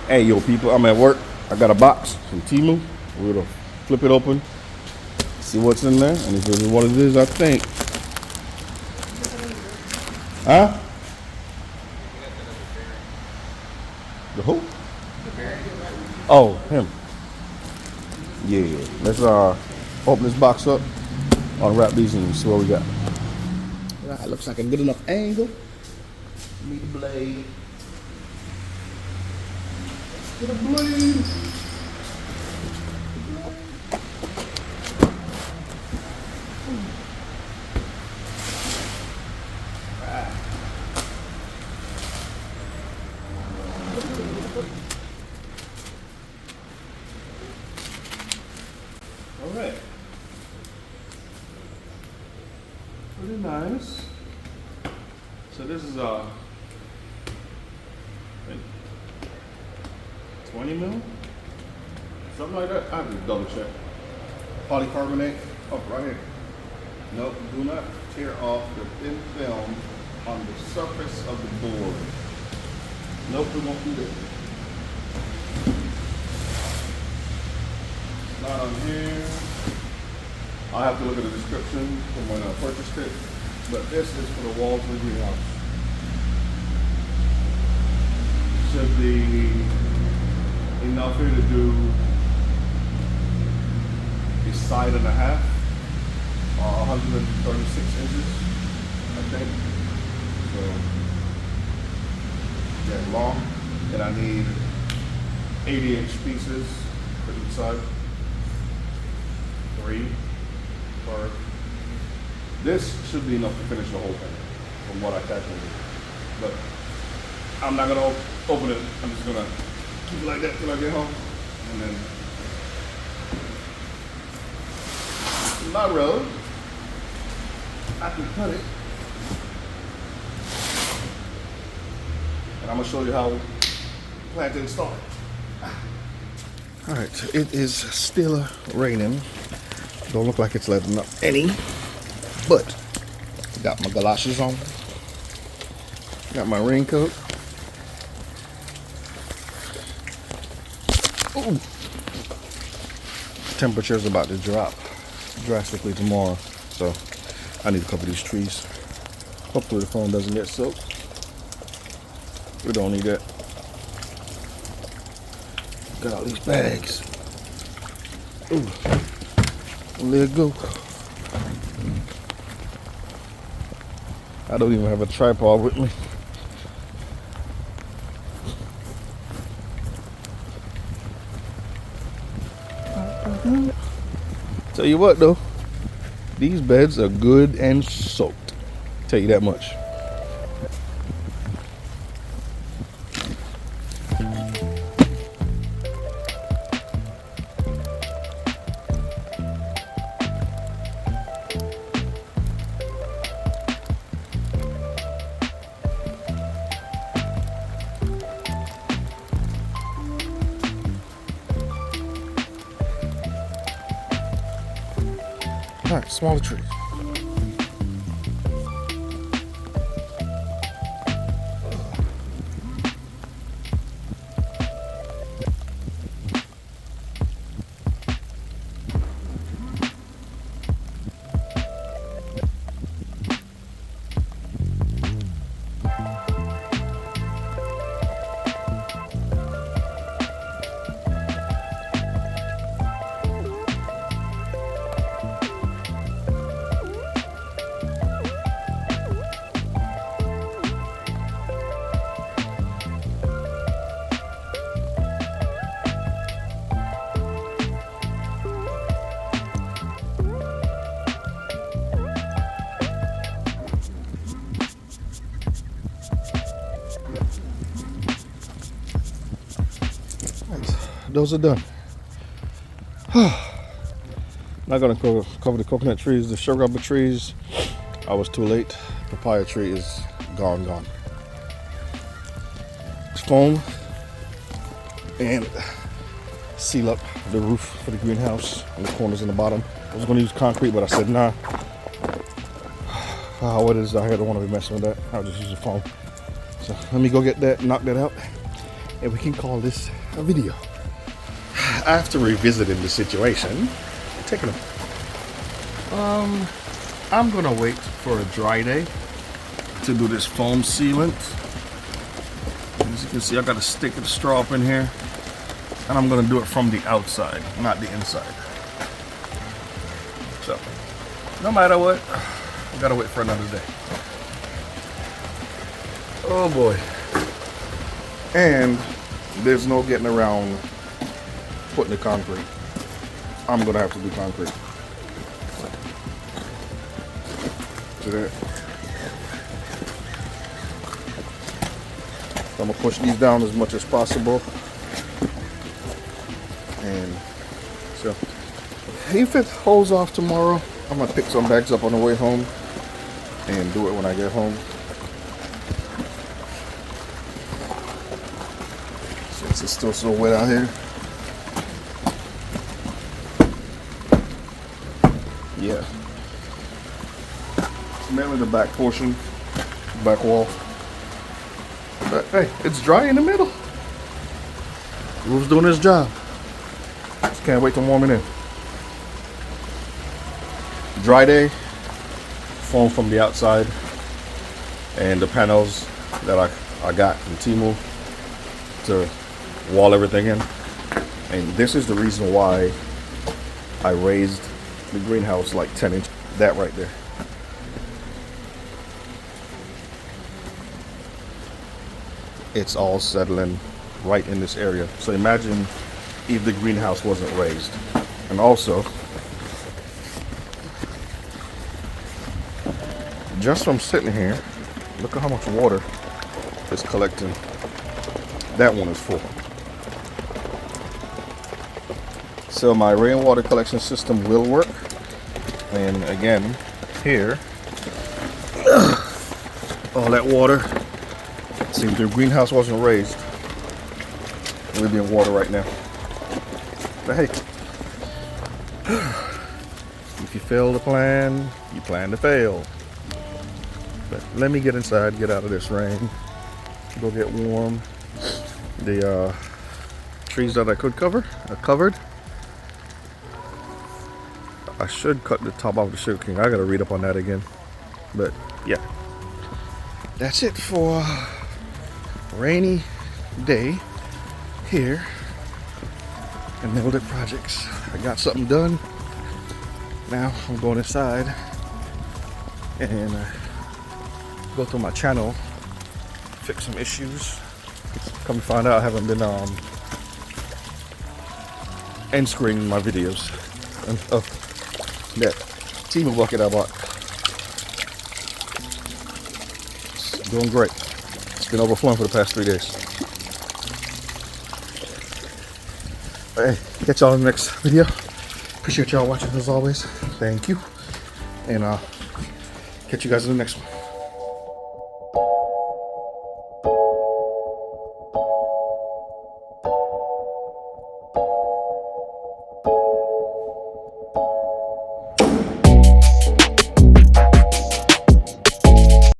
Hey, yo, people, I'm at work. I got a box from Timu. We're gonna flip it open, see what's in there, and if it's what it is, I think. Huh? The who? Oh, him. Yeah. Let's open this box up, unwrap these, and see what we got. That looks like a good enough angle. Give me the blade. Let's get a blade. All right. Pretty nice. So this is 20 mil, something like that. I have to double check. Polycarbonate. Oh, right here. Nope. Do not tear off the thin film on the surface of the board. Nope, we won't do that. Not on here. I'll have to look at the description from when I purchased it. But this is for the walls of the greenhouse. Should be enough here to do a side and a half, 136 inches, I think. So, yeah, long. And I need 80-inch pieces for each side. 3 per. This should be enough to finish the whole thing, from what I calculated. But I'm not gonna open it. I'm just gonna keep it like that till I get home, and then my road, I can cut it, and I'm gonna show you how I plan to install it. All right, it is still raining. Don't look like it's letting up any. But got my galoshes on, got my raincoat. Ooh. Temperature's about to drop drastically tomorrow, so I need to cover these trees. Hopefully the phone doesn't get soaked. We don't need that. Got all these bags. Ooh. Let it go. I don't even have a tripod with me. Tell you what though, these beds are good and soaked. Tell you that much. All right, smaller trees. Those are done. Not gonna cover the coconut trees, the sugar rubber trees. I was too late. Papaya tree is gone. Foam and seal up the roof for the greenhouse and the corners in the bottom. I was gonna use concrete, but I said nah. How it is out here, I don't want to be messing with that. I'll just use the foam. So let me go get that, knock that out, and we can call this a video. After revisiting the situation, taking a I'm gonna wait for a dry day to do this foam sealant. As you can see, I got a stick of straw up in here, and I'm gonna do it from the outside, not the inside. So, no matter what, I gotta wait for another day. Oh boy. And there's no getting around putting the concrete. I'm gonna have to do concrete. See that? So I'm gonna push these down as much as possible. And so if it holds off tomorrow, I'm gonna pick some bags up on the way home and do it when I get home. Since it's still so wet out here. Yeah. It's mainly the back portion, back wall. But hey, it's dry in the middle. Roof's doing its job. Just can't wait to warm it in. Dry day, foam from the outside, and the panels that I got from Temu to wall everything in. And this is the reason why I raised the greenhouse like 10 inches. That right there. It's all settling right in this area. So imagine if the greenhouse wasn't raised. And also, just from sitting here, look at how much water is collecting. That one is full. So my rainwater collection system will work. And again, here, all that water, see if the greenhouse wasn't raised, we'd be in water right now. But hey, if you fail to plan, you plan to fail. But let me get inside, get out of this rain, go get warm. The trees that I could cover are covered. I should cut the top off the sugar cane. I gotta read up on that again. But yeah, that's it for a rainy day here in Mildred Projects. I got something done. Now I'm going inside and go through my channel, fix some issues. Come to find out, I haven't been end screening my videos. And that Temu bucket I bought. It's doing great. It's been overflowing for the past 3 days. Hey, catch y'all in the next video. Appreciate y'all watching as always. Thank you. And catch you guys in the next one.